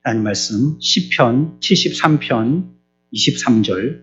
하나님 말씀 시편 73편 23절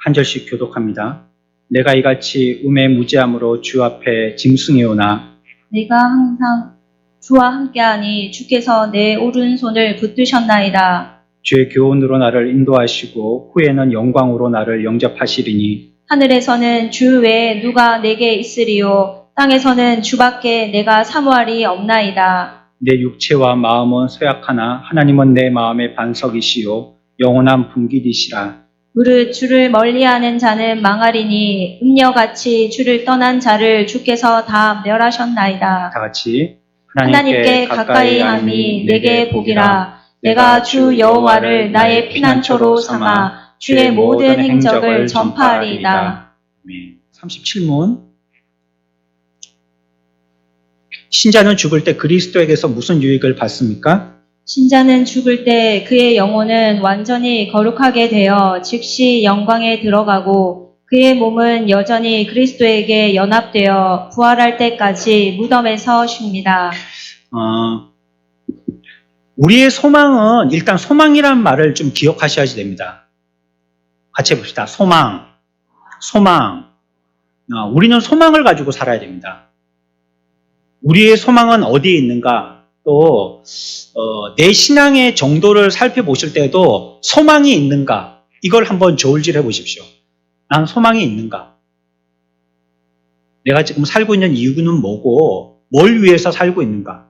한 절씩 교독합니다. 내가 이같이 우매무지함으로 주 앞에 짐승이오나 내가 항상 주와 함께하니 주께서 내 오른손을 붙드셨나이다. 주의 교훈으로 나를 인도하시고 후에는 영광으로 나를 영접하시리니 하늘에서는 주 외에 누가 내게 있으리요 땅에서는 주밖에 내가 사모할이 없나이다. 내 육체와 마음은 쇠약하나 하나님은 내 마음의 반석이시요 영원한 분깃이시라. 무릇 주를 멀리하는 자는 망하리니 음녀같이 주를 떠난 자를 주께서 다 멸하셨나이다. 다 같이 하나님께 가까이 함이 내게 복이라. 내가 주 여호와를 나의 피난처로 삼아 주의 모든 행적을 전파하리이다. 37문 신자는 죽을 때 그리스도에게서 무슨 유익을 받습니까? 신자는 죽을 때 그의 영혼은 완전히 거룩하게 되어 즉시 영광에 들어가고 그의 몸은 여전히 그리스도에게 연합되어 부활할 때까지 무덤에서 쉽니다. 우리의 소망은 일단 소망이란 말을 좀 기억하셔야지 됩니다. 같이 해봅시다. 소망. 우리는 소망을 가지고 살아야 됩니다. 우리의 소망은 어디에 있는가? 또 내 신앙의 정도를 살펴보실 때도 소망이 있는가? 이걸 한번 저울질해 보십시오. 난 소망이 있는가? 내가 지금 살고 있는 이유는 뭐고 뭘 위해서 살고 있는가?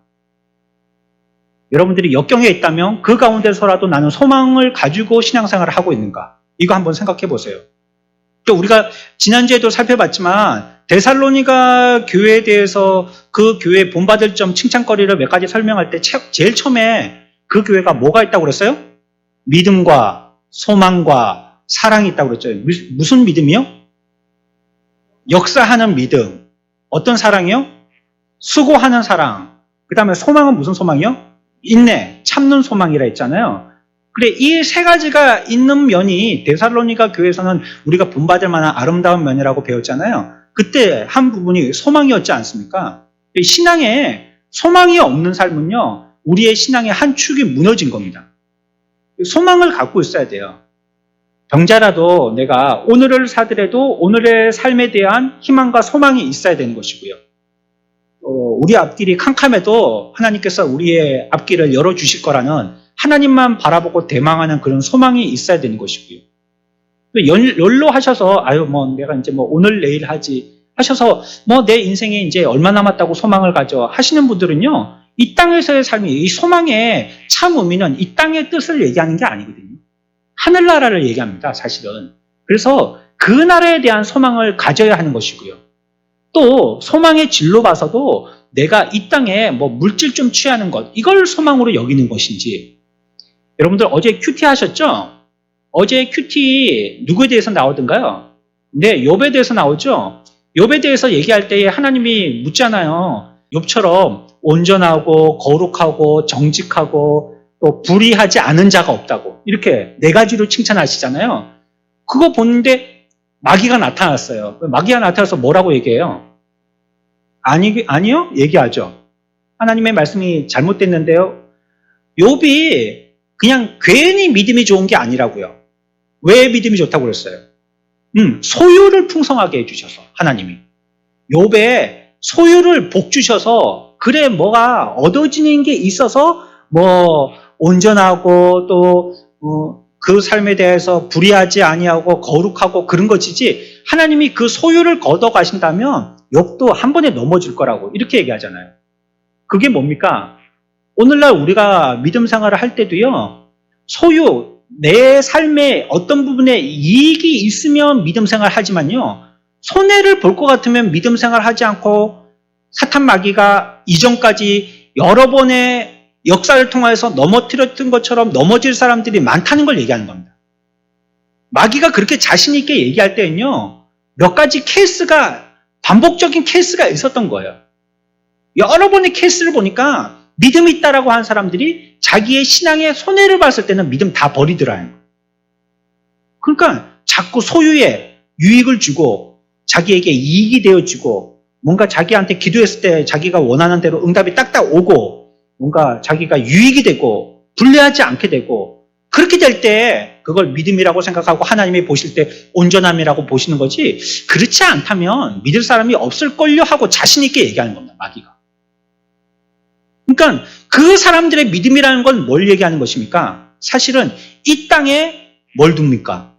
여러분들이 역경에 있다면 그 가운데서라도 나는 소망을 가지고 신앙생활을 하고 있는가? 이거 한번 생각해 보세요. 또 우리가 지난주에도 살펴봤지만 데살로니가 교회에 대해서 그 교회 본받을 점 칭찬거리를 몇 가지 설명할 때 제일 처음에 그 교회가 뭐가 있다고 그랬어요? 믿음과 소망과 사랑이 있다고 그랬죠. 무슨 믿음이요? 역사하는 믿음. 어떤 사랑이요? 수고하는 사랑. 그 다음에 소망은 무슨 소망이요? 인내, 참는 소망이라 했잖아요. 그래, 이 세 가지가 있는 면이 데살로니가 교회에서는 우리가 본받을 만한 아름다운 면이라고 배웠잖아요. 그때 한 부분이 소망이었지 않습니까? 신앙에 소망이 없는 삶은요, 우리의 신앙의 한 축이 무너진 겁니다. 소망을 갖고 있어야 돼요. 병자라도 내가 오늘을 사더라도 오늘의 삶에 대한 희망과 소망이 있어야 되는 것이고요. 우리 앞길이 캄캄해도 하나님께서 우리의 앞길을 열어주실 거라는 하나님만 바라보고 대망하는 그런 소망이 있어야 되는 것이고요. 연로하셔서 내가 이제 오늘 내일 하지 하셔서 내 인생에 이제 얼마 남았다고 소망을 가져 하시는 분들은요, 이 땅에서의 삶이 이 소망의 참 의미는 이 땅의 뜻을 얘기하는 게 아니거든요. 하늘나라를 얘기합니다, 사실은. 그래서 그 나라에 대한 소망을 가져야 하는 것이고요. 또 소망의 질로 봐서도 내가 이 땅에 물질 좀 취하는 것, 이걸 소망으로 여기는 것인지. 여러분들 어제 큐티 하셨죠? 어제 큐티 누구에 대해서 나오던가요? 네, 욥에 대해서 나오죠? 욥에 대해서 얘기할 때에 하나님이 묻잖아요. 욥처럼 온전하고 거룩하고 정직하고 또 불의하지 않은 자가 없다고. 이렇게 네 가지로 칭찬하시잖아요. 그거 보는데 마귀가 나타났어요. 마귀가 나타나서 뭐라고 얘기해요? 아니요? 얘기하죠. 하나님의 말씀이 잘못됐는데요. 욥이 그냥 괜히 믿음이 좋은 게 아니라고요. 왜 믿음이 좋다고 그랬어요? 소유를 풍성하게 해주셔서 하나님이. 욥에 소유를 복 주셔서 그래 뭐가 얻어지는 게 있어서 온전하고 또 그 삶에 대해서 불의하지 아니하고 거룩하고 그런 것이지 하나님이 그 소유를 걷어 가신다면 욥도 한 번에 넘어질 거라고 이렇게 얘기하잖아요. 그게 뭡니까? 오늘날 우리가 믿음 생활을 할 때도요, 소유, 내 삶의 어떤 부분에 이익이 있으면 믿음 생활 하지만요, 손해를 볼 것 같으면 믿음 생활 하지 않고 사탄 마귀가 이전까지 여러 번의 역사를 통해서 넘어뜨렸던 것처럼 넘어질 사람들이 많다는 걸 얘기하는 겁니다. 마귀가 그렇게 자신 있게 얘기할 때는요, 몇 가지 반복적인 케이스가 있었던 거예요. 여러 번의 케이스를 보니까 믿음이 있다라고 하는 사람들이 자기의 신앙에 손해를 봤을 때는 믿음 다 버리더라는 거예요. 그러니까 자꾸 소유에 유익을 주고 자기에게 이익이 되어지고 뭔가 자기한테 기도했을 때 자기가 원하는 대로 응답이 딱딱 오고 뭔가 자기가 유익이 되고 불리하지 않게 되고, 그렇게 될 때 그걸 믿음이라고 생각하고 하나님이 보실 때 온전함이라고 보시는 거지, 그렇지 않다면 믿을 사람이 없을걸요 하고 자신 있게 얘기하는 겁니다. 마귀가. 그러니까 그 사람들의 믿음이라는 건 뭘 얘기하는 것입니까? 사실은 이 땅에 뭘 둡니까?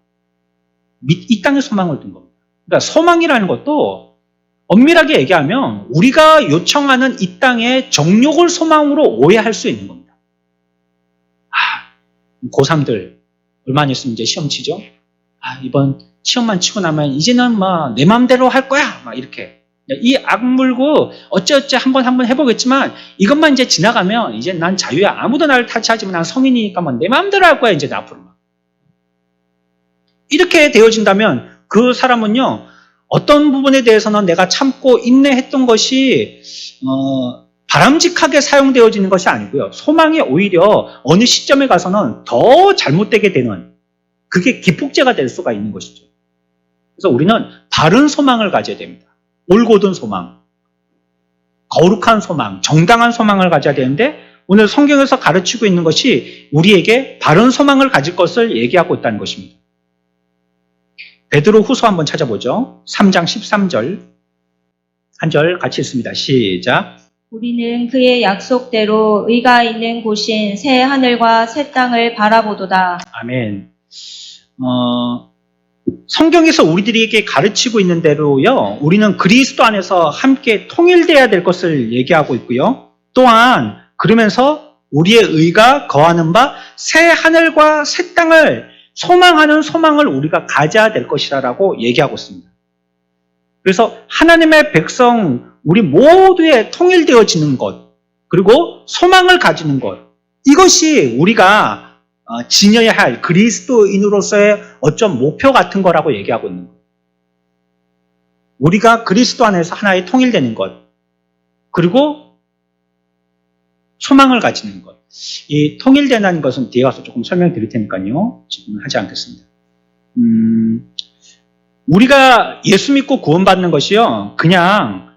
이 땅에 소망을 둔 겁니다. 그러니까 소망이라는 것도 엄밀하게 얘기하면 우리가 요청하는 이 땅의 정욕을 소망으로 오해할 수 있는 겁니다. 고3들 얼마 안 있으면 이제 시험 치죠? 이번 시험만 치고 나면 이제는 막 내 마음대로 할 거야! 막 이렇게. 이 악물고 어쩌어쩌 한번 해보겠지만 이것만 이제 지나가면 이제 난 자유야. 아무도 나를 타치하지만 난 성인이니까 막 내 마음대로 할 거야. 이제 앞으로. 이렇게 되어진다면 그 사람은요, 어떤 부분에 대해서는 내가 참고 인내했던 것이 바람직하게 사용되어지는 것이 아니고요. 소망이 오히려 어느 시점에 가서는 더 잘못되게 되는, 그게 기폭제가 될 수가 있는 것이죠. 그래서 우리는 바른 소망을 가져야 됩니다. 올곧은 소망, 거룩한 소망, 정당한 소망을 가져야 되는데 오늘 성경에서 가르치고 있는 것이 우리에게 바른 소망을 가질 것을 얘기하고 있다는 것입니다. 베드로 후서 한번 찾아보죠. 3장 13절. 한 절 같이 읽습니다. 시작. 우리는 그의 약속대로 의가 있는 곳인 새 하늘과 새 땅을 바라보도다. 아멘. 성경에서 우리들에게 가르치고 있는 대로요, 우리는 그리스도 안에서 함께 통일되어야 될 것을 얘기하고 있고요. 또한 그러면서 우리의 의가 거하는 바 새 하늘과 새 땅을 소망하는 소망을 우리가 가져야 될 것이라고 얘기하고 있습니다. 그래서 하나님의 백성, 우리 모두의 통일되어지는 것, 그리고 소망을 가지는 것, 이것이 우리가 지녀야 할 그리스도인으로서의 어쩜 목표 같은 거라고 얘기하고 있는 거예요. 우리가 그리스도 안에서 하나의 통일되는 것, 그리고 소망을 가지는 것. 이 통일된다는 것은 뒤에 가서 조금 설명드릴 테니까요. 지금은 하지 않겠습니다. 우리가 예수 믿고 구원받는 것이요, 그냥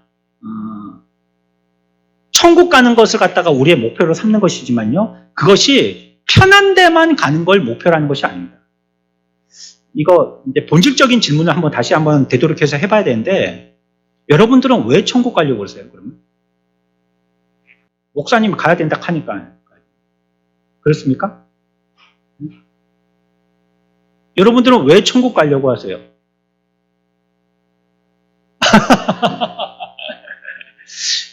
천국 가는 것을 갖다가 우리의 목표로 삼는 것이지만요, 그것이 편한 데만 가는 걸 목표라는 것이 아닙니다. 이거 이제 본질적인 질문을 다시 한번 되도록해서 해봐야 되는데, 여러분들은 왜 천국 가려고 그러세요? 그러면 목사님 가야 된다 하니까 그렇습니까? 여러분들은 왜 천국 가려고 하세요?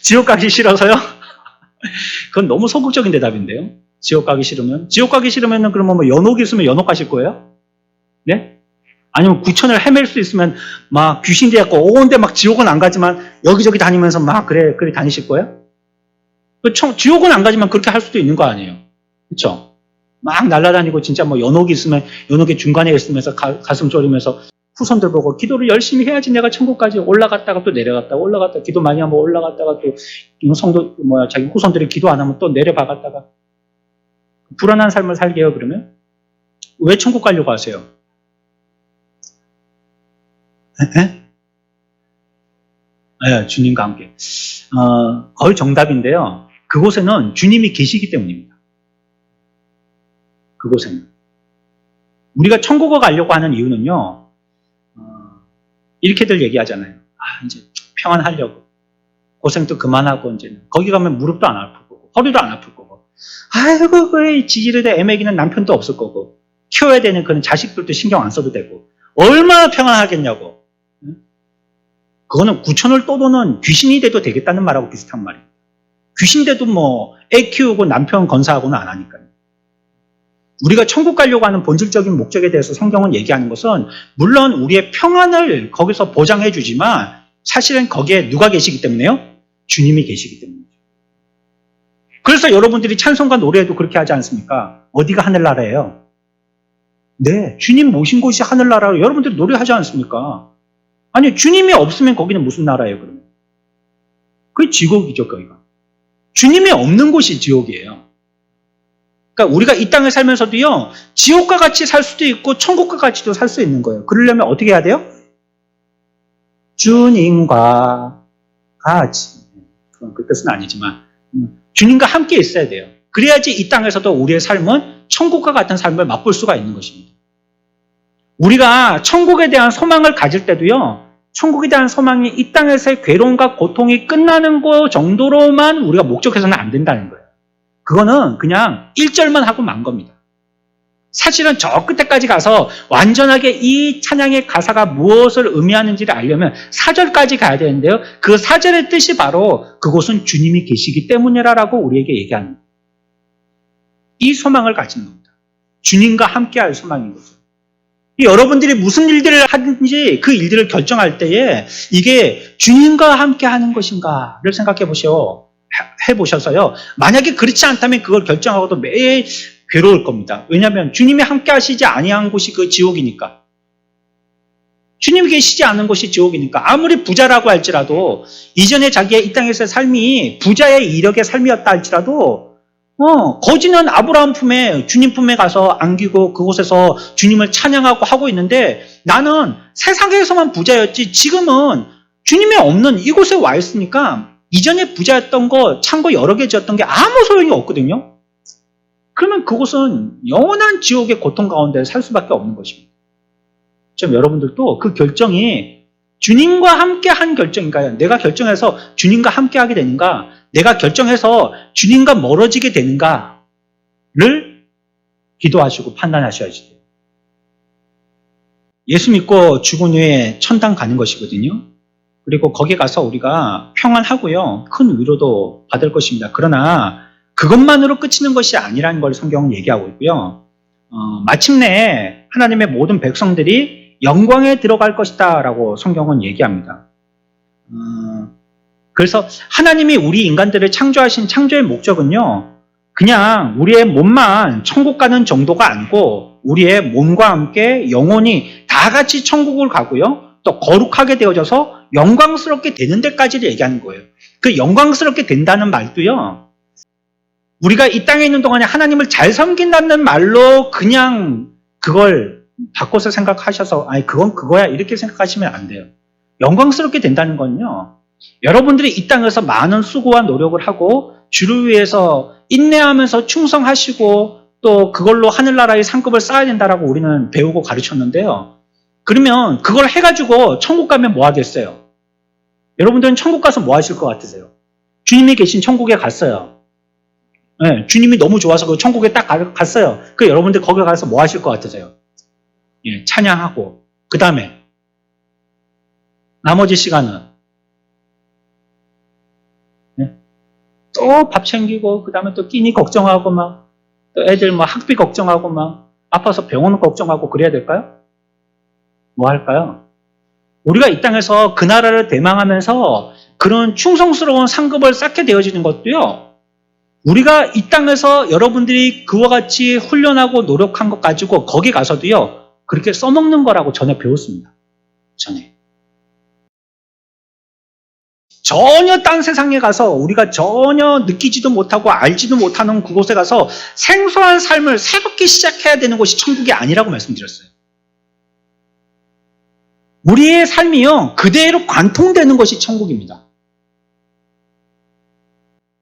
지옥 가기 싫어서요? 그건 너무 소극적인 대답인데요. 지옥 가기 싫으면? 지옥 가기 싫으면 그러면 뭐 연옥이 있으면 연옥 가실 거예요? 네? 아니면 구천을 헤맬 수 있으면 막 귀신 되었고 오온데 막 지옥은 안 가지만 여기저기 다니면서 막 그래 다니실 거예요? 지옥은 안 가지만 그렇게 할 수도 있는 거 아니에요? 그렇죠? 막 날아다니고 진짜 뭐 연옥이 있으면 연옥의 중간에 있으면서 가슴 졸이면서 후손들 보고 기도를 열심히 해야지 내가 천국까지 올라갔다가 또 올라갔다가 기도 많이 하면 올라갔다가 또 성도 자기 후손들이 기도 안 하면 또 내려박았다가 불안한 삶을 살게 해요. 그러면 왜 천국 가려고 하세요? 네, 주님과 함께. 거의 정답인데요. 그곳에는 주님이 계시기 때문입니다. 그곳에는. 우리가 천국을 가려고 하는 이유는요, 이렇게들 얘기하잖아요. 이제 평안하려고. 고생도 그만하고, 이제는. 거기 가면 무릎도 안 아플 거고, 허리도 안 아플 거고. 아이고, 그 지지르대 애매기는 남편도 없을 거고, 키워야 되는 그런 자식들도 신경 안 써도 되고, 얼마나 평안하겠냐고. 그거는 구천을 떠도는 귀신이 돼도 되겠다는 말하고 비슷한 말이에요. 귀신 돼도 애 키우고 남편 건사하고는 안 하니까요. 우리가 천국 가려고 하는 본질적인 목적에 대해서 성경은 얘기하는 것은 물론 우리의 평안을 거기서 보장해 주지만 사실은 거기에 누가 계시기 때문에요? 주님이 계시기 때문이죠. 그래서 여러분들이 찬송과 노래에도 그렇게 하지 않습니까? 어디가 하늘나라예요? 네, 주님 모신 곳이 하늘나라로 여러분들이 노래하지 않습니까? 아니, 주님이 없으면 거기는 무슨 나라예요, 그러면? 그게 지옥이죠, 거기가. 주님이 없는 곳이 지옥이에요. 그러니까 우리가 이 땅에 살면서도요, 지옥과 같이 살 수도 있고 천국과 같이도 살 수 있는 거예요. 그러려면 어떻게 해야 돼요? 주님과 같이. 그건 그 뜻은 아니지만 주님과 함께 있어야 돼요. 그래야지 이 땅에서도 우리의 삶은 천국과 같은 삶을 맛볼 수가 있는 것입니다. 우리가 천국에 대한 소망을 가질 때도요, 천국에 대한 소망이 이 땅에서의 괴로움과 고통이 끝나는 것 정도로만 우리가 목적해서는 안 된다는 거예요. 그거는 그냥 1절만 하고 만 겁니다. 사실은 저 끝에까지 가서 완전하게 이 찬양의 가사가 무엇을 의미하는지를 알려면 4절까지 가야 되는데요. 그 4절의 뜻이 바로 그곳은 주님이 계시기 때문이라고 우리에게 얘기합니다. 이 소망을 가지는 겁니다. 주님과 함께할 소망인 거죠. 여러분들이 무슨 일들을 하든지 그 일들을 결정할 때에 이게 주님과 함께하는 것인가를 생각해 보셔서요. 만약에 그렇지 않다면 그걸 결정하고도 매일 괴로울 겁니다. 왜냐하면 주님이 함께 하시지 아니한 곳이 그 지옥이니까. 주님이 계시지 않은 곳이 지옥이니까. 아무리 부자라고 할지라도 이전에 자기의 이 땅에서의 삶이 부자의 이력의 삶이었다 할지라도 거지는 아브라함 품에 주님 품에 가서 안기고 그곳에서 주님을 찬양하고 하고 있는데 나는 세상에서만 부자였지 지금은 주님이 없는 이곳에 와 있으니까 이전에 부자였던 거 창고 여러 개 지었던 게 아무 소용이 없거든요. 그러면 그곳은 영원한 지옥의 고통 가운데 살 수밖에 없는 것입니다. 좀 여러분들도 그 결정이 주님과 함께 한 결정인가요? 내가 결정해서 주님과 함께 하게 되는가? 내가 결정해서 주님과 멀어지게 되는가를 기도하시고 판단하셔야지 돼요. 예수 믿고 죽은 후에 천당 가는 것이거든요. 그리고 거기에 가서 우리가 평안하고요. 큰 위로도 받을 것입니다. 그러나 그것만으로 끝이는 것이 아니라는 걸 성경은 얘기하고 있고요. 마침내 하나님의 모든 백성들이 영광에 들어갈 것이다 라고 성경은 얘기합니다. 그래서 하나님이 우리 인간들을 창조하신 창조의 목적은요, 그냥 우리의 몸만 천국 가는 정도가 아니고 우리의 몸과 함께 영혼이 다 같이 천국을 가고요, 또 거룩하게 되어져서 영광스럽게 되는 데까지를 얘기하는 거예요. 그 영광스럽게 된다는 말도요, 우리가 이 땅에 있는 동안에 하나님을 잘 섬긴다는 말로 그냥 그걸 바꿔서 생각하셔서 아니 그건 그거야 이렇게 생각하시면 안 돼요. 영광스럽게 된다는 건요, 여러분들이 이 땅에서 많은 수고와 노력을 하고 주를 위해서 인내하면서 충성하시고 또 그걸로 하늘나라의 상급을 쌓아야 된다라고 우리는 배우고 가르쳤는데요. 그러면 그걸 해가지고 천국 가면 뭐 하겠어요? 여러분들은 천국 가서 뭐 하실 것 같으세요? 주님이 계신 천국에 갔어요. 네, 주님이 너무 좋아서 그 천국에 딱 갔어요. 그 여러분들 거기 가서 뭐 하실 것 같으세요? 예, 찬양하고 그 다음에 나머지 시간은 또 밥 챙기고 그 다음에 또 끼니 걱정하고 막 또 애들 뭐 학비 걱정하고 막 아파서 병원 걱정하고 그래야 될까요? 뭐 할까요? 우리가 이 땅에서 그 나라를 대망하면서 그런 충성스러운 상급을 쌓게 되어지는 것도요, 우리가 이 땅에서 여러분들이 그와 같이 훈련하고 노력한 것 가지고 거기 가서도요, 그렇게 써먹는 거라고 전에 배웠습니다. 전에. 전혀 딴 세상에 가서 우리가 전혀 느끼지도 못하고 알지도 못하는 그곳에 가서 생소한 삶을 새롭게 시작해야 되는 곳이 천국이 아니라고 말씀드렸어요. 우리의 삶이요, 그대로 관통되는 것이 천국입니다.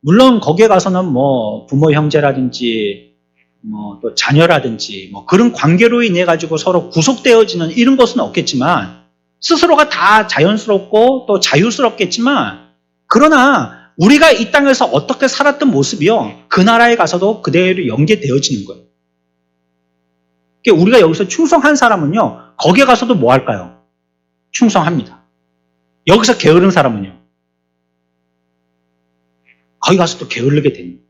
물론 거기에 가서는 뭐 부모 형제라든지 뭐 또 자녀라든지 뭐 그런 관계로 인해 가지고 서로 구속되어지는 이런 것은 없겠지만 스스로가 다 자연스럽고 또 자유스럽겠지만 그러나 우리가 이 땅에서 어떻게 살았던 모습이요, 그 나라에 가서도 그대로 연계되어지는 거예요. 그러니까 우리가 여기서 충성한 사람은요, 거기에 가서도 뭐 할까요? 충성합니다. 여기서 게으른 사람은요, 거기 가서 또 게으르게 됩니다.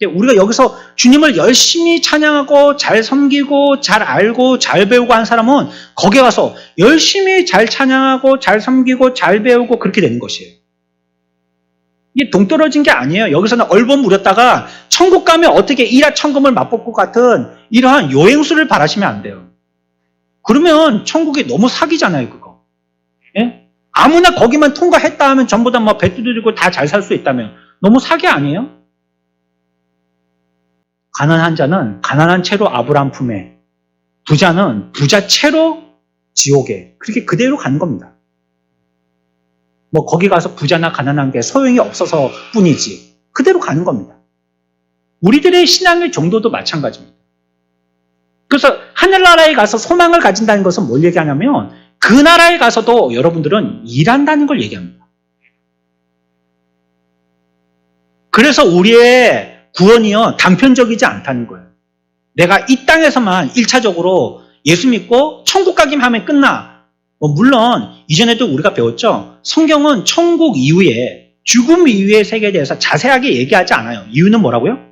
우리가 여기서 주님을 열심히 찬양하고 잘 섬기고 잘 알고 잘 배우고 한 사람은 거기에 가서 열심히 잘 찬양하고 잘 섬기고 잘 배우고 그렇게 되는 것이에요. 이게 동떨어진 게 아니에요. 여기서는 얼버무렸다가 천국 가면 어떻게 일하천금을 맛볼 것 같은 이러한 요행수를 바라시면 안 돼요. 그러면 천국이 너무 사기잖아요, 그거. 예? 아무나 거기만 통과했다 하면 전부 다 뭐 배 두드리고 다 잘 살 수 있다면 너무 사기 아니에요? 가난한 자는 가난한 채로 아브라함 품에, 부자는 부자 채로 지옥에, 그렇게 그대로 가는 겁니다. 뭐 거기 가서 부자나 가난한 게 소용이 없어서 뿐이지 그대로 가는 겁니다. 우리들의 신앙의 정도도 마찬가지입니다. 그래서 하늘나라에 가서 소망을 가진다는 것은 뭘 얘기하냐면 그 나라에 가서도 여러분들은 일한다는 걸 얘기합니다. 그래서 우리의 구원이요 단편적이지 않다는 거예요. 내가 이 땅에서만 1차적으로 예수 믿고 천국 가기만 하면 끝나. 물론 이전에도 우리가 배웠죠. 성경은 천국 이후에 죽음 이후의 세계에 대해서 자세하게 얘기하지 않아요. 이유는 뭐라고요?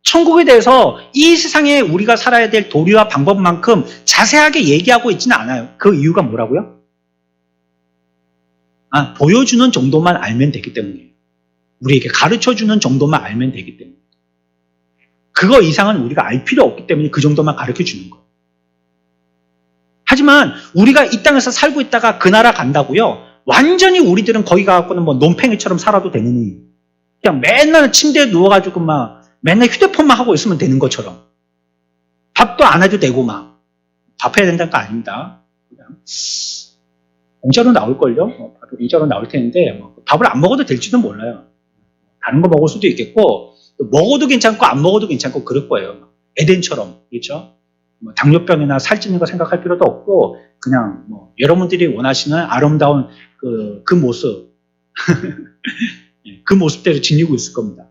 천국에 대해서 이 세상에 우리가 살아야 될 도리와 방법만큼 자세하게 얘기하고 있지는 않아요. 그 이유가 뭐라고요? 보여주는 정도만 알면 되기 때문이에요. 우리에게 가르쳐주는 정도만 알면 되기 때문에. 그거 이상은 우리가 알 필요 없기 때문에 그 정도만 가르쳐주는 거예요. 하지만 우리가 이 땅에서 살고 있다가 그 나라 간다고요. 완전히 우리들은 거기 가갖고는 뭐 논팽이처럼 살아도 되느니 그냥 맨날 침대에 누워가지고 막 맨날 휴대폰만 하고 있으면 되는 것처럼 밥도 안 해도 되고 막 밥해야 된다는 거 아닙니다. 그냥 공짜로 나올걸요? 밥이 공짜로 나올 텐데 밥을 안 먹어도 될지도 몰라요. 다른 거 먹을 수도 있겠고 먹어도 괜찮고 안 먹어도 괜찮고 그럴 거예요. 에덴처럼 그렇죠? 당뇨병이나 살찌는 거 생각할 필요도 없고 그냥 여러분들이 원하시는 아름다운 그 모습 그 모습대로 지니고 있을 겁니다.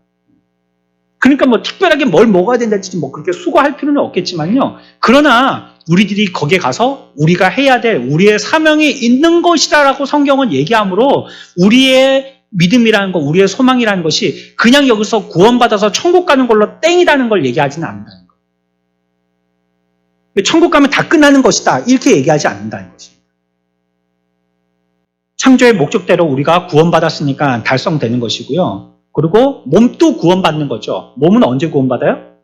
그러니까 특별하게 뭘 먹어야 된다든지 그렇게 수고할 필요는 없겠지만요. 그러나 우리들이 거기에 가서 우리가 해야 될 우리의 사명이 있는 것이다라고 성경은 얘기하므로 우리의 믿음이라는 거, 우리의 소망이라는 것이 그냥 여기서 구원받아서 천국 가는 걸로 땡이라는 걸 얘기하지는 않는다는 거예요. 천국 가면 다 끝나는 것이다. 이렇게 얘기하지 않는다는 것입니다. 창조의 목적대로 우리가 구원받았으니까 달성되는 것이고요. 그리고 몸도 구원받는 거죠. 몸은 언제 구원받아요?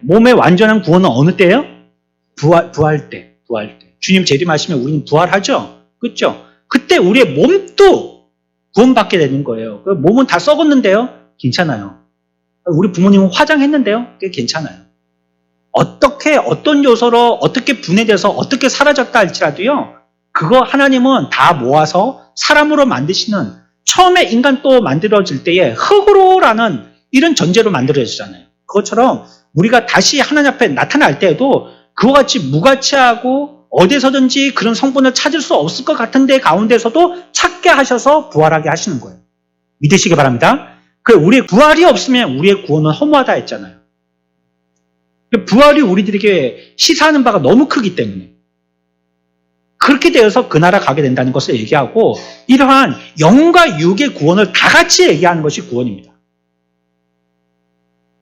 몸의 완전한 구원은 어느 때예요? 부활 때. 주님 재림하시면 우리는 부활하죠. 그렇죠? 그때 우리의 몸도 구원받게 되는 거예요. 몸은 다 썩었는데요? 괜찮아요. 우리 부모님은 화장했는데요? 그게 괜찮아요. 어떤 요소로 어떻게 분해돼서 어떻게 사라졌다 할지라도요, 그거 하나님은 다 모아서 사람으로 만드시는, 처음에 인간 또 만들어질 때에 흙으로라는 이런 전제로 만들어지잖아요. 그것처럼 우리가 다시 하나님 앞에 나타날 때에도 그와 같이 무가치하고 어디서든지 그런 성분을 찾을 수 없을 것 같은데 가운데서도 찾게 하셔서 부활하게 하시는 거예요. 믿으시기 바랍니다. 우리의 부활이 없으면 우리의 구원은 허무하다 했잖아요. 부활이 우리들에게 시사하는 바가 너무 크기 때문에 그렇게 되어서 그 나라 가게 된다는 것을 얘기하고, 이러한 영과 육의 구원을 다 같이 얘기하는 것이 구원입니다.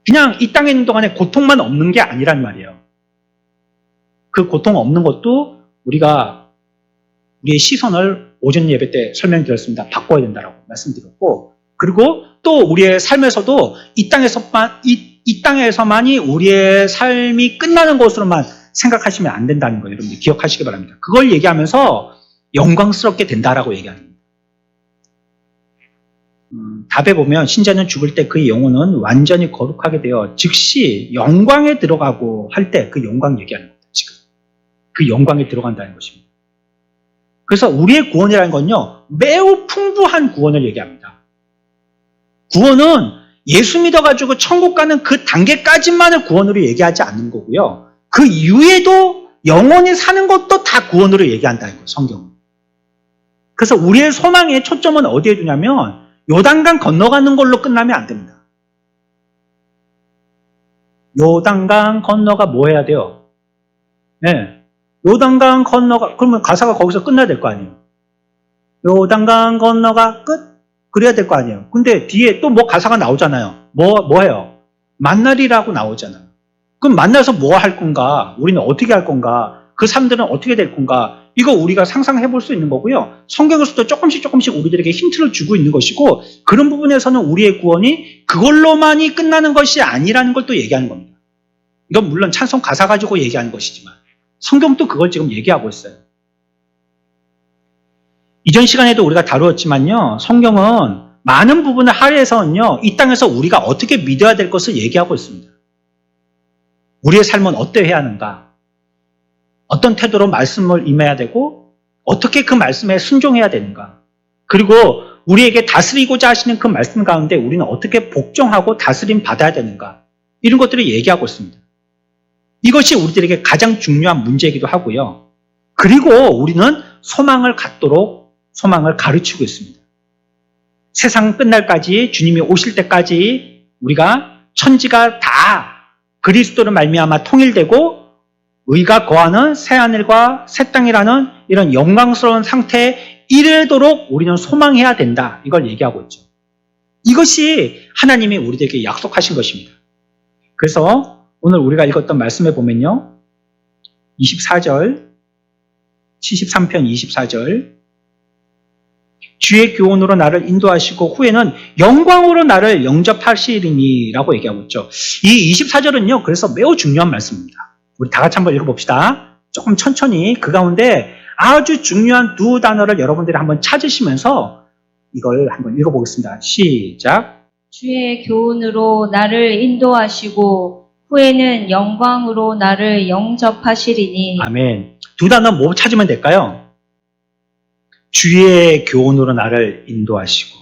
그냥 이 땅에 있는 동안에 고통만 없는 게 아니란 말이에요. 그 고통 없는 것도 우리가 우리의 시선을 오전 예배 때 설명드렸습니다. 바꿔야 된다라고 말씀드렸고, 그리고 또 우리의 삶에서도 이 땅에서만이 우리의 삶이 끝나는 것으로만 생각하시면 안 된다는 거예요. 여러분들 기억하시기 바랍니다. 그걸 얘기하면서 영광스럽게 된다라고 얘기합니다. 답에 보면 신자는 죽을 때 그의 영혼은 완전히 거룩하게 되어 즉시 영광에 들어가고 할 때 그 영광 얘기하는 겁니다. 지금 그 영광에 들어간다는 것입니다. 그래서 우리의 구원이라는 건요, 매우 풍부한 구원을 얘기합니다. 구원은 예수 믿어가지고 천국 가는 그 단계까지만을 구원으로 얘기하지 않는 거고요. 그 이후에도 영원히 사는 것도 다 구원으로 얘기한다는 거예요, 성경은. 그래서 우리의 소망의 초점은 어디에 두냐면 요단강 건너가는 걸로 끝나면 안 됩니다. 요단강 건너가 뭐 해야 돼요? 요단강 건너가, 그러면 가사가 거기서 끝나야 될 거 아니에요. 요단강 건너가 끝? 그래야 될 거 아니에요. 근데 뒤에 또 뭐 가사가 나오잖아요. 뭐 해요? 만날이라고 나오잖아요. 그럼 만나서 뭐 할 건가? 우리는 어떻게 할 건가? 그 사람들은 어떻게 될 건가? 이거 우리가 상상해 볼 수 있는 거고요. 성경에서도 조금씩 우리들에게 힌트를 주고 있는 것이고, 그런 부분에서는 우리의 구원이 그걸로만이 끝나는 것이 아니라는 걸 또 얘기하는 겁니다. 이건 물론 찬송 가사 가지고 얘기하는 것이지만 성경도 그걸 지금 얘기하고 있어요. 이전 시간에도 우리가 다루었지만요, 성경은 많은 부분을 할애해서는요, 이 땅에서 우리가 어떻게 믿어야 될 것을 얘기하고 있습니다. 우리의 삶은 어때야 하는가? 어떤 태도로 말씀을 임해야 되고, 어떻게 그 말씀에 순종해야 되는가? 그리고 우리에게 다스리고자 하시는 그 말씀 가운데 우리는 어떻게 복종하고 다스림 받아야 되는가, 이런 것들을 얘기하고 있습니다. 이것이 우리들에게 가장 중요한 문제이기도 하고요. 그리고 우리는 소망을 갖도록 소망을 가르치고 있습니다. 세상 끝날까지, 주님이 오실 때까지 우리가 천지가 다 그리스도로 말미암아 통일되고 의가 거하는 새하늘과 새 땅이라는 이런 영광스러운 상태에 이르도록 우리는 소망해야 된다, 이걸 얘기하고 있죠. 이것이 하나님이 우리에게 약속하신 것입니다. 그래서 오늘 우리가 읽었던 말씀에 보면요, 24절, 73편 24절, 주의 교훈으로 나를 인도하시고 후에는 영광으로 나를 영접하시리니 라고 얘기하고 있죠. 이 24절은요, 그래서 매우 중요한 말씀입니다. 우리 다 같이 한번 읽어봅시다. 조금 천천히 그 가운데 아주 중요한 두 단어를 여러분들이 한번 찾으시면서 이걸 한번 읽어보겠습니다. 시작. 주의 교훈으로 나를 인도하시고 후에는 영광으로 나를 영접하시리니. 아멘. 두 단어 뭐 찾으면 될까요? 주의 교훈으로 나를 인도하시고,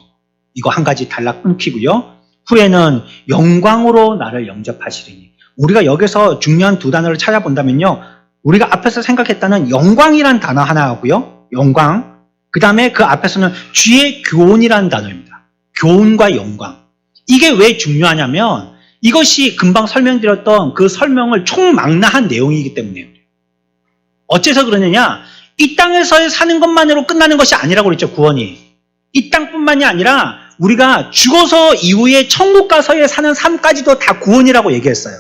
이거 한 가지 단락 끊기고요. 후에는 영광으로 나를 영접하시리니. 우리가 여기서 중요한 두 단어를 찾아본다면요, 우리가 앞에서 생각했다는 영광이란 단어 하나 하고요, 영광. 그 다음에 그 앞에서는 주의 교훈이라는 단어입니다. 교훈과 영광. 이게 왜 중요하냐면 이것이 금방 설명드렸던 그 설명을 총망라한 내용이기 때문에요. 어째서 그러느냐? 이 땅에서의 사는 것만으로 끝나는 것이 아니라고 그랬죠, 구원이. 이 땅뿐만이 아니라 우리가 죽어서 이후에 천국 가서의 사는 삶까지도 다 구원이라고 얘기했어요.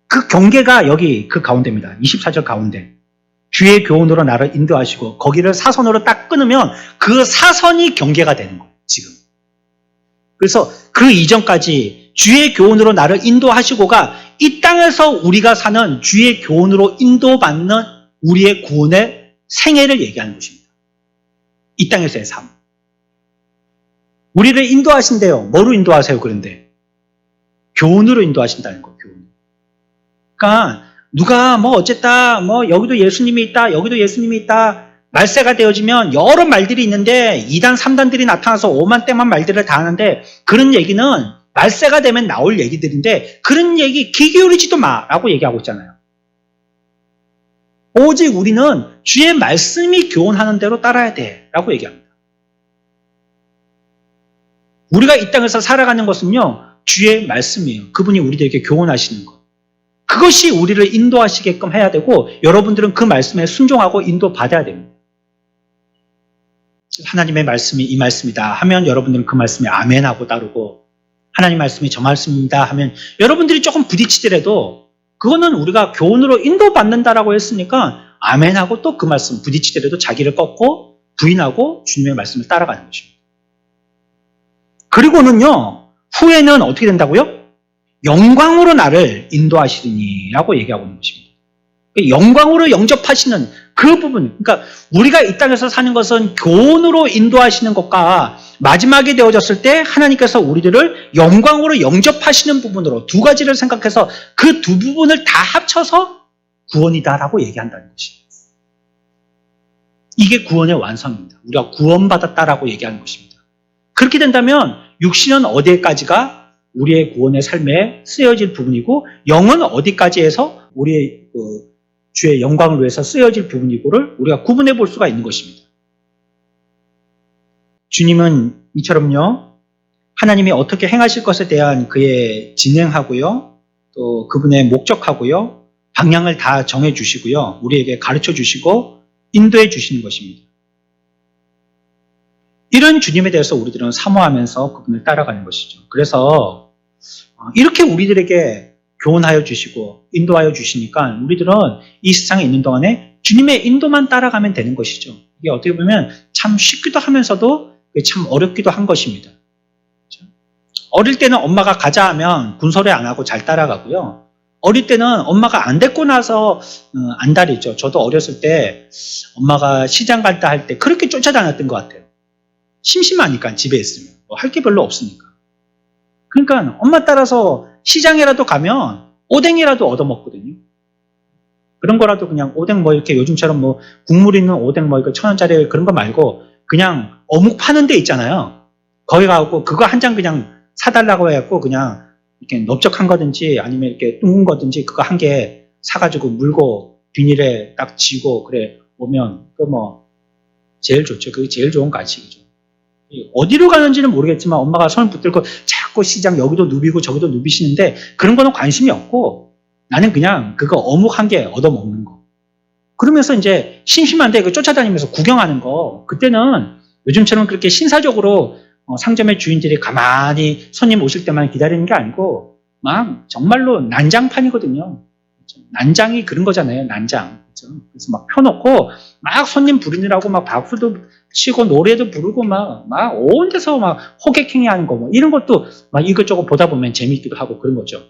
그 경계가 여기 그 가운데입니다. 24절 가운데. 주의 교훈으로 나를 인도하시고, 거기를 사선으로 딱 끊으면 그 사선이 경계가 되는 거예요, 지금. 그래서 그 이전까지 주의 교훈으로 나를 인도하시고가 이 땅에서 우리가 사는 주의 교훈으로 인도받는 우리의 구원의 생애를 얘기하는 것입니다. 이 땅에서의 삶. 우리를 인도하신대요. 뭐로 인도하세요, 그런데? 교훈으로 인도하신다는 거예요, 교훈. 그러니까 누가 뭐 어쨌다, 뭐 여기도 예수님이 있다, 여기도 예수님이 있다, 말세가 되어지면 여러 말들이 있는데 2단, 3단들이 나타나서 5만 떼만 말들을 다 하는데, 그런 얘기는 말세가 되면 나올 얘기들인데 그런 얘기 귀 기울이지도 마라고 얘기하고 있잖아요. 오직 우리는 주의 말씀이 교훈하는 대로 따라야 돼라고 얘기합니다. 우리가 이 땅에서 살아가는 것은요, 주의 말씀이에요. 그분이 우리들에게 교훈하시는 것. 그것이 우리를 인도하시게끔 해야 되고, 여러분들은 그 말씀에 순종하고 인도받아야 됩니다. 하나님의 말씀이 이 말씀이다 하면 여러분들은 그 말씀에 아멘하고 따르고, 하나님 말씀이 저 말씀입니다 하면 여러분들이 조금 부딪히더라도 그거는 우리가 교훈으로 인도받는다라고 했으니까 아멘하고 또 그 말씀 부딪히더라도 자기를 꺾고 부인하고 주님의 말씀을 따라가는 것입니다. 그리고는요, 후에는 어떻게 된다고요? 영광으로 나를 인도하시리니 라고 얘기하고 있는 것입니다. 영광으로 영접하시는 그 부분, 그러니까 우리가 이 땅에서 사는 것은 교훈으로 인도하시는 것과 마지막에 되어졌을 때 하나님께서 우리들을 영광으로 영접하시는 부분으로 두 가지를 생각해서 그 두 부분을 다 합쳐서 구원이다라고 얘기한다는 것입니다. 이게 구원의 완성입니다. 우리가 구원받았다라고 얘기하는 것입니다. 그렇게 된다면 육신은 어디까지가 우리의 구원의 삶에 쓰여질 부분이고, 영은 어디까지 해서 우리의 주의 영광을 위해서 쓰여질 부분이고를 우리가 구분해 볼 수가 있는 것입니다. 주님은 이처럼요, 하나님이 어떻게 행하실 것에 대한 그의 진행하고요, 또 그분의 목적하고요, 방향을 다 정해 주시고요, 우리에게 가르쳐 주시고 인도해 주시는 것입니다. 이런 주님에 대해서 우리들은 사모하면서 그분을 따라가는 것이죠. 그래서 이렇게 우리들에게 교훈하여 주시고 인도하여 주시니까 우리들은 이 세상에 있는 동안에 주님의 인도만 따라가면 되는 것이죠. 이게 어떻게 보면 참 쉽기도 하면서도 참 어렵기도 한 것입니다. 어릴 때는 엄마가 가자 하면 군소리 안 하고 잘 따라가고요. 어릴 때는 엄마가 안 데리고 나서 안달이죠. 저도 어렸을 때 엄마가 시장 갈다 할 때 그렇게 쫓아다녔던 것 같아요. 심심하니까 집에 있으면 뭐 할 게 별로 없으니까. 그러니까 엄마 따라서 시장이라도 가면 오뎅이라도 얻어먹거든요. 그런 거라도 그냥 오뎅 뭐 이렇게 요즘처럼 뭐 국물 있는 오뎅 뭐 이거 1,000원짜리 그런 거 말고 그냥 어묵 파는 데 있잖아요. 거기 가고 그거 한 장 그냥 사달라고 해갖고 그냥 이렇게 넓적한 거든지 아니면 이렇게 둥근 거든지 그거 한 개 사가지고 물고 비닐에 딱 지고 그래 오면 그 뭐 제일 좋죠. 그게 제일 좋은 가치죠. 어디로 가는지는 모르겠지만 엄마가 손 붙들고 자꾸 시장 여기도 누비고 저기도 누비시는데 그런 거는 관심이 없고 나는 그냥 그거 어묵 한 개 얻어먹는 거. 그러면서 이제 심심한데 그 쫓아다니면서 구경하는 거. 그때는 요즘처럼 그렇게 신사적으로 상점의 주인들이 가만히 손님 오실 때만 기다리는 게 아니고 막 정말로 난장판이거든요. 그렇죠? 난장이 그런 거잖아요. 난장. 그렇죠? 그래서 막 펴놓고 막 손님 부르느라고 막 박수도 치고 노래도 부르고 막 온 데서 막 호객행위 하는 거 뭐 이런 것도 막 이것저것 보다 보면 재밌기도 하고 그런 거죠.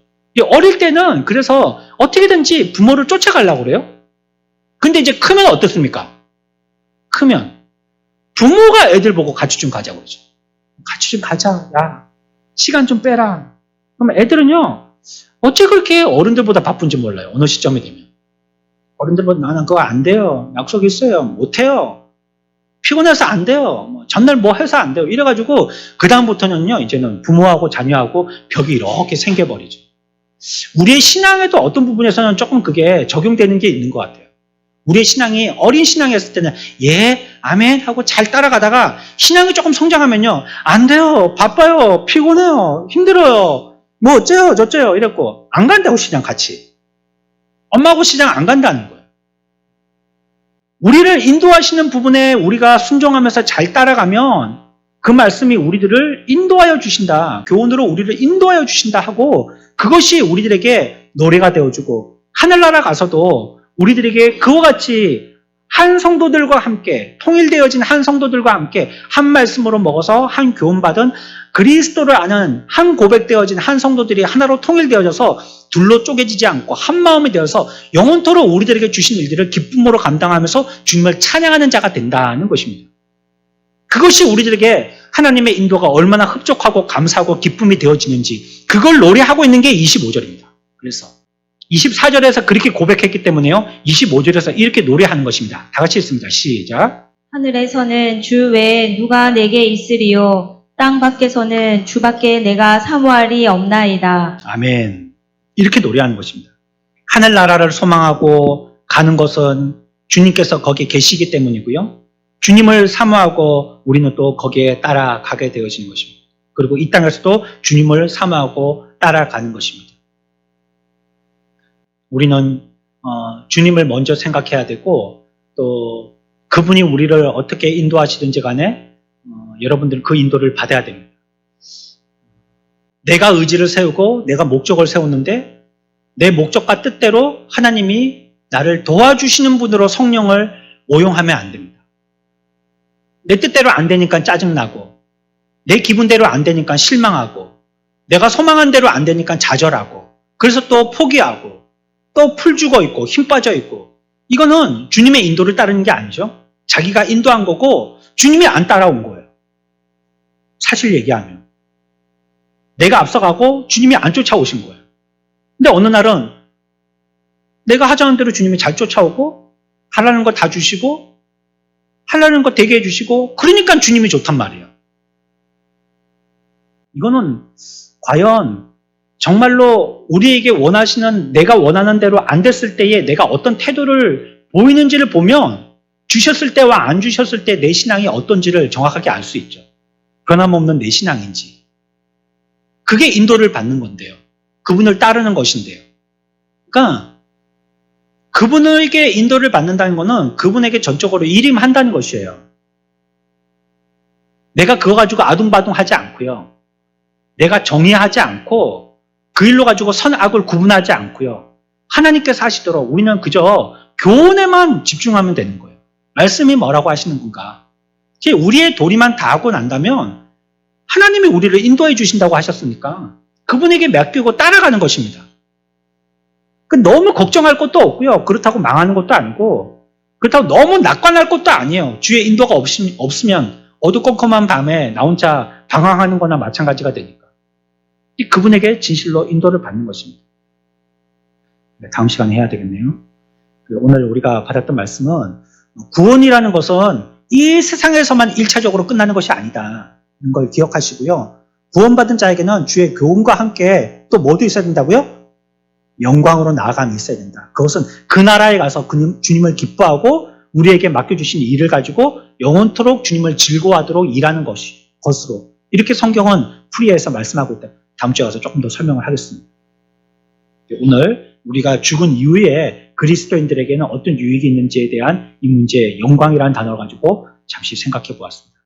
어릴 때는 그래서 어떻게든지 부모를 쫓아가려고 그래요. 근데 이제 크면 어떻습니까? 크면 부모가 애들 보고 같이 좀 가자고 그러죠. 같이 좀 가자. 야, 시간 좀 빼라. 그럼 애들은요, 어째 그렇게 어른들보다 바쁜지 몰라요. 어느 시점이 되면. 어른들보다 나는 그거 안 돼요. 약속 있어요. 못 해요. 피곤해서 안 돼요. 뭐 전날 뭐 해서 안 돼요. 이래가지고 그다음부터는요, 이제는 부모하고 자녀하고 벽이 이렇게 생겨버리죠. 우리의 신앙에도 어떤 부분에서는 조금 그게 적용되는 게 있는 것 같아요. 우리의 신앙이 어린 신앙이었을 때는 예, 아멘 하고 잘 따라가다가 신앙이 조금 성장하면요. 안 돼요. 바빠요. 피곤해요. 힘들어요. 뭐 어째요 저째요 이랬고 안 간다고 시장 같이. 엄마하고 시장 안 간다는 거예요. 우리를 인도하시는 부분에 우리가 순종하면서 잘 따라가면 그 말씀이 우리들을 인도하여 주신다. 교훈으로 우리를 인도하여 주신다 하고 그것이 우리들에게 노래가 되어주고 하늘나라 가서도 우리들에게 그와 같이 한 성도들과 함께 통일되어진 한 성도들과 함께 한 말씀으로 먹어서 한 교훈받은 그리스도를 아는 한 고백되어진 한 성도들이 하나로 통일되어져서 둘로 쪼개지지 않고 한 마음이 되어서 영원토록 우리들에게 주신 일들을 기쁨으로 감당하면서 주님을 찬양하는 자가 된다는 것입니다. 그것이 우리들에게 하나님의 인도가 얼마나 흡족하고 감사하고 기쁨이 되어지는지 그걸 노래하고 있는 게 25절입니다. 그래서 24절에서 그렇게 고백했기 때문에요. 25절에서 이렇게 노래하는 것입니다. 다 같이 읽습니다. 시작. 하늘에서는 주 외에 누가 내게 있으리요 땅 밖에서는 주밖에 내가 사모할이 없나이다. 아멘. 이렇게 노래하는 것입니다. 하늘나라를 소망하고 가는 것은 주님께서 거기에 계시기 때문이고요. 주님을 사모하고 우리는 또 거기에 따라가게 되어지는 것입니다. 그리고 이 땅에서도 주님을 사모하고 따라가는 것입니다. 우리는 주님을 먼저 생각해야 되고 또 그분이 우리를 어떻게 인도하시든지 간에 여러분들 그 인도를 받아야 됩니다. 내가 의지를 세우고 내가 목적을 세웠는데 내 목적과 뜻대로 하나님이 나를 도와주시는 분으로 성령을 오용하면 안 됩니다. 내 뜻대로 안 되니까 짜증나고 내 기분대로 안 되니까 실망하고 내가 소망한 대로 안 되니까 좌절하고 그래서 또 포기하고 또 풀 죽어 있고 힘 빠져 있고 이거는 주님의 인도를 따르는 게 아니죠. 자기가 인도한 거고 주님이 안 따라온 거예요. 사실 얘기하면 내가 앞서가고 주님이 안 쫓아오신 거예요. 근데 어느 날은 내가 하자는 대로 주님이 잘 쫓아오고 하라는 거 다 주시고 하려는 거 되게 해주시고 그러니까 주님이 좋단 말이에요. 이거는 과연 정말로 우리에게 원하시는 내가 원하는 대로 안 됐을 때에 내가 어떤 태도를 보이는지를 보면 주셨을 때와 안 주셨을 때 내 신앙이 어떤지를 정확하게 알 수 있죠. 변함없는 내 신앙인지. 그게 인도를 받는 건데요. 그분을 따르는 것인데요. 그러니까 그분에게 인도를 받는다는 것은 그분에게 전적으로 일임한다는 것이에요. 내가 그거 가지고 아둥바둥하지 않고요. 내가 정의하지 않고 그 일로 가지고 선악을 구분하지 않고요. 하나님께서 하시도록 우리는 그저 교훈에만 집중하면 되는 거예요. 말씀이 뭐라고 하시는 건가. 우리의 도리만 다 하고 난다면 하나님이 우리를 인도해 주신다고 하셨으니까 그분에게 맡기고 따라가는 것입니다. 너무 걱정할 것도 없고요. 그렇다고 망하는 것도 아니고 그렇다고 너무 낙관할 것도 아니에요. 주의 인도가 없으면 어두컴컴한 밤에 나 혼자 방황하는 거나 마찬가지가 되니까. 그분에게 진실로 인도를 받는 것입니다. 다음 시간에 해야 되겠네요. 오늘 우리가 받았던 말씀은 구원이라는 것은 이 세상에서만 1차적으로 끝나는 것이 아니다. 이런 걸 기억하시고요. 구원받은 자에게는 주의 교훈과 함께 또 뭐도 있어야 된다고요? 영광으로 나아감이 있어야 된다. 그것은 그 나라에 가서 주님을 기뻐하고 우리에게 맡겨주신 일을 가지고 영원토록 주님을 즐거워하도록 일하는 것으로 이렇게 성경은 풀이해서 말씀하고 있다. 다음 주에 가서 조금 더 설명을 하겠습니다. 오늘 우리가 죽은 이후에 그리스도인들에게는 어떤 유익이 있는지에 대한 이 문제, 영광이라는 단어를 가지고 잠시 생각해 보았습니다.